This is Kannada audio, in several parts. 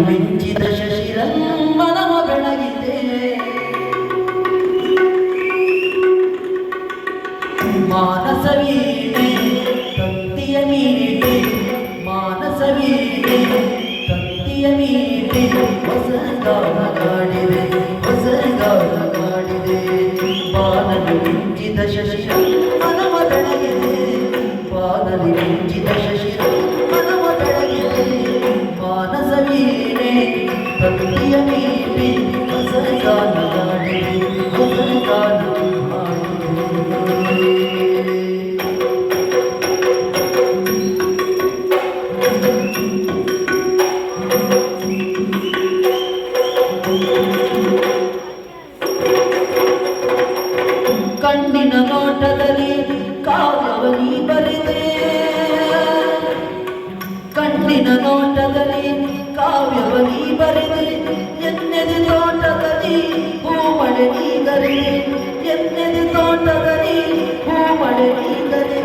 ಮಿಂಚಿದ ಶಶಿರಮ್ಮನವ ಬೆಳಗಿದೆ ಮಾನಸವೀಣೆ ತಂತಿಯ ಮೀಟೆ ಮಾನಸವೀಣೆ ತಂತಿಯ ಮೀಟೆ ಹೊಸ ಗಾನ ಗಾಡಿದೆ ಹೊಸ ಗಾನ ಗಾಡಿದೆ ಬಾನಲಿ ಮಿಂಚಿದ ಶಶಿರಮ್ಮನವ ಬೆಳಗಿದೆ ಬಾನಲಿ ಮಿಂಚಿದ ಶಶಿರಮ್ಮನವ ಬೆಳಗಿದೆ ಮಾನಸವೀಣೆ ತಂತಿಯ ಮೀಟೆ ಹೊಸ ಗಾನ ಗಾಡಿದೆ ಹೊಸ ಗಾನ ಕಣ್ಣಿನ ನೋಟದಲ್ಲಿ ಕಾವ್ಯವನಿ ಬರೆದೆ ಕಣ್ಣಿನ ನೋಟದಲ್ಲಿ ಕಾವ್ಯವನಿ ಬರೆದೆ ಎನ್ನೆದೆ ತೋಟದಲ್ಲಿ ಹೂಮಳೆ ನೀಗರೆ ಎನ್ನೆದೆ ತೋಟದಲ್ಲಿ ಹೂಮಳೆ ನೀಗರೆ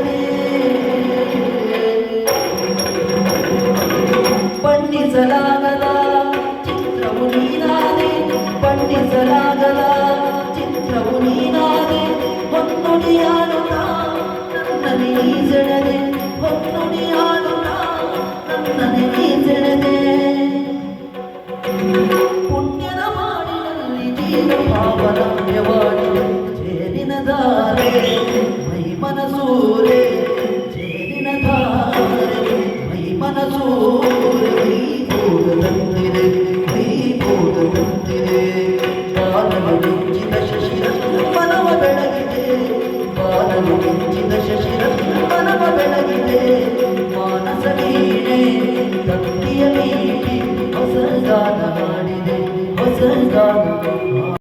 ಬಣ್ಣಿಸಲಾಗದ ಚಿತ್ರವು ನೀನಾದೆ ಬಣ್ಣಿಸಲಾಗದ ಚಿತ್ರವು ನೀನಾದೆ ಹೊನ್ನುಡಿಯಾಡುತ್ತ ನನ್ನನೆ ನೀ ಸೆಳೆದೆ ಹೊನ್ನುಡಿಯಾಡುತ್ತ ನನ್ನನೆ ನೀ ಸೆಳೆದೆ ಪುಣ್ಯದ ಮಾಡಿನಲ್ಲಿ ಜೀವ ಭಾವನವ್ಯವಾಡಿದೆ ಜೇನಿನ ಧಾರೆ ಮೈ ಮನಸೂರೆ ಜೇನಿನ ಧಾರೆ ಮೈ ಮನಸೂರೆ ಮೈ ಕೂಡದಂತಿದೆ ಮೈ ಕೂಡದಂತಿದೆ ಬಾನಲು ಮಿಂಚಿದ ಶಶಿರಮ್ಮನವ ಬೆಳಗಿದೆ ಬಾನಲು ಮಿಂಚಿದ ಶಶಿರಮ್ಮನವ ಬೆಳಗಿದೆ ಮಾನಸ ವೀಣೆ ತಂತಿಯ ಮೀಟಿ ಹೊಸ ಗಾನ ಹಾಡಿದೆ ಹೊಸ ಗಾನ